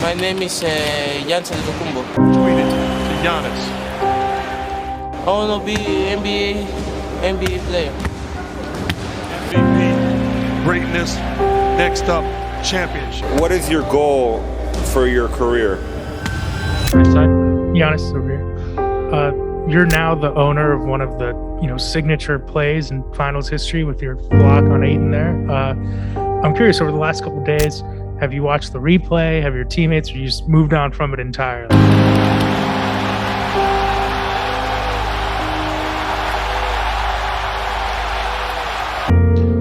My name is Giannis. Tweeted to Giannis. I want to be NBA player. MVP, greatness, next up, championship. What is your goal for your career? First side, Giannis over here. You're now the owner of one of the signature plays in finals history with your block on Ayton there. I'm curious, over the last couple of days, have you watched the replay? Have your teammates, or you just moved on from it entirely? I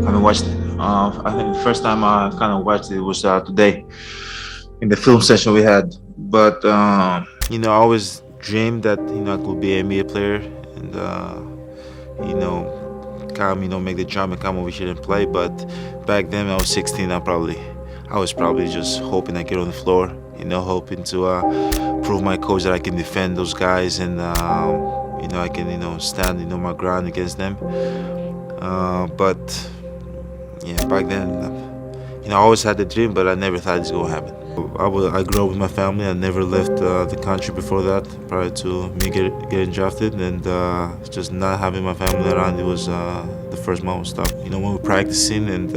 haven't watched it. I think the first time I kind of watched it was today in the film session we had. But I always dreamed that I could be an NBA player and come make the jump and come over here and play. But back then I was 16. I was probably just hoping I get on the floor. Hoping to prove my coach that I can defend those guys and I can stand my ground against them. But yeah, back then, I always had the dream, but I never thought it's gonna happen. I grew up with my family. I never left the country before that, prior to me getting drafted, and just not having my family around, it was the first moment stop. When we're practicing and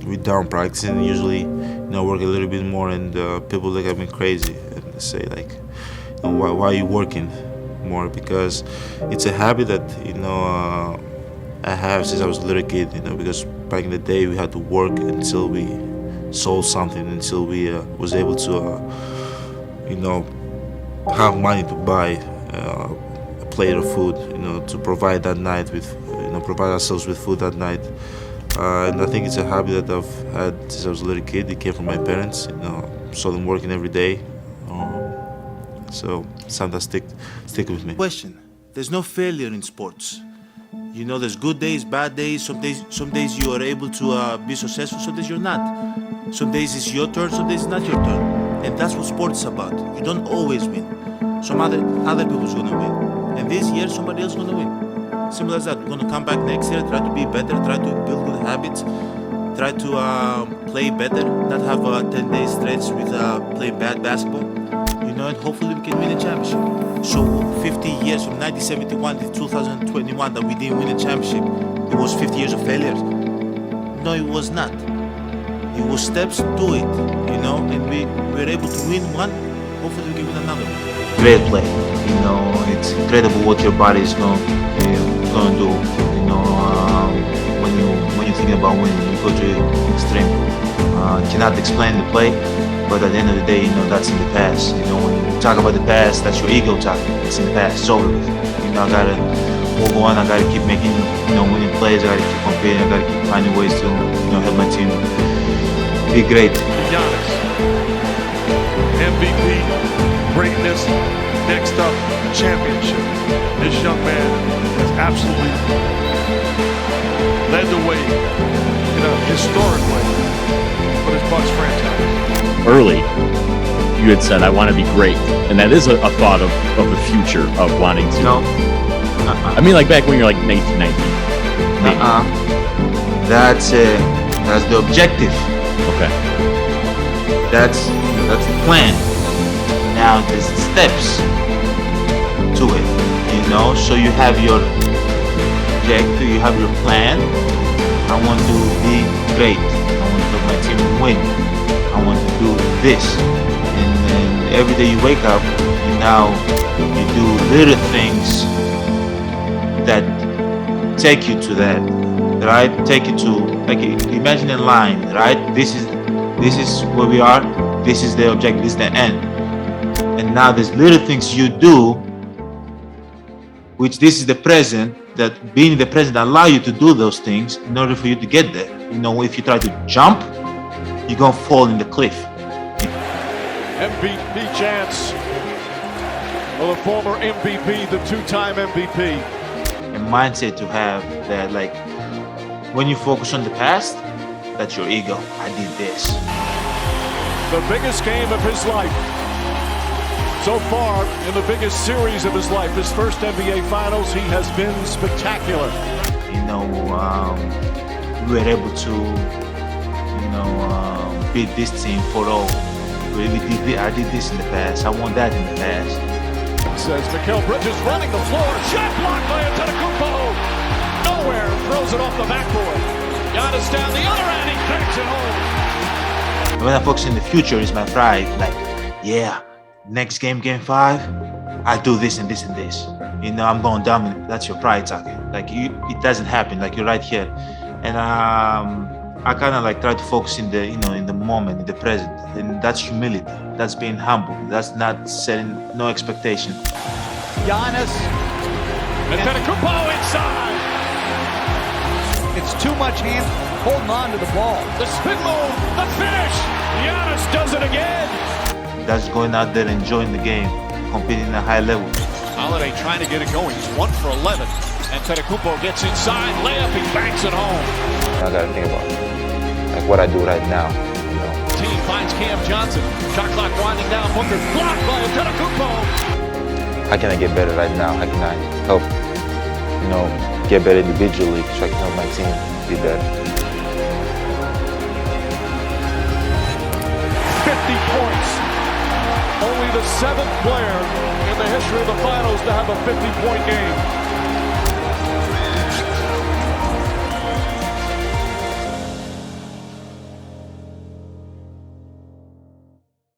we're done practicing, usually, work a little bit more, and people look at me crazy and say like, why are you working more? Because it's a habit that I have since I was a little kid, because back in the day we had to work until we sold something, until we was able to, have money to buy a plate of food, to provide that night with, provide ourselves with food that night. And I think it's a habit that I've had since I was a little kid. It came from my parents, saw them working every day. So something that stick with me. Question: there's no failure in sports. There's good days, bad days. Some days you are able to be successful, some days you're not. Some days it's your turn, some days it's not your turn. And that's what sports is about. You don't always win. Some other people's gonna win. And this year somebody else is gonna win. Simple as that. We're gonna come back next year, try to be better, try to build good habits, try to play better, not have 10 days stretch with playing bad basketball. And hopefully we can win a championship. So 50 years from 1971 to 2021 that we didn't win a championship, it was 50 years of failures? No, it was not. It was steps to it, and we were able to win one, hopefully we can win another one. Great play, it's incredible what your body is going to do, when you're thinking about winning, you go to extreme. Cannot explain the play, but at the end of the day, that's in the past. When you talk about the past, that's your ego talking. It's in the past, it's over with. I gotta move on, I gotta keep making, winning plays, I gotta keep competing, I gotta keep finding ways to, help my team be great. Giannis, MVP, greatness, next up, championship. This young man has absolutely led the way in a historic way for this Bucks franchise. Early, you had said, I want to be great. And that is a thought of the future of wanting to. No. I mean, like back when you're like 19, 19. That's the objective. Okay. That's the plan. Now there's steps to it, So you have your objective, you have your plan. I want to be great. I want to help my team win. I want to do this. And then every day you wake up, and now you do little things that take you to that, right? Take you to, like, imagine a line, right? This is where we are. This is the objective. This is the end. And now there's little things you do, which this is the present, that being the present allow you to do those things in order for you to get there. If you try to jump, you're gonna fall in the cliff. MVP chance. Well, the former MVP, the two-time MVP. A mindset to have that, like, when you focus on the past, that's your ego. I did this. The biggest game of his life. So far, in the biggest series of his life, his first NBA Finals, he has been spectacular. We were able to, beat this team 4-0. We I did this in the past. I won that in the past. Says Mikal Bridges running the floor. Shot blocked by Antetokounmpo. Nowhere. Throws it off the backboard. Giannis down the other end. He cracks it home. When I focus in the future, is my pride. Like, yeah, next game, game 5, I do this and this and this. You know, I'm going dominant. That's your pride talking. Like, it doesn't happen. Like, you're right here. And I kind of like try to focus in the, you know, in the moment, in the present. And that's humility. That's being humble. That's not setting no expectation. Giannis. Antetokounmpo inside. It's too much hand holding on to the ball. The spin move. The finish. Giannis does it again. That's going out there enjoying the game, competing at a high level. Holiday trying to get it going. He's 1 for 11. Antetokounmpo gets inside. Layup. He banks it home. I got to think about like what I do right now. You know. Team finds Cam Johnson. Shot clock winding down. Booker blocked by Antetokounmpo. How can I get better right now? How can I help, you know, get better individually so I can help my team be better? 50 points. Only the 7th player in the history of the finals to have a 50-point game.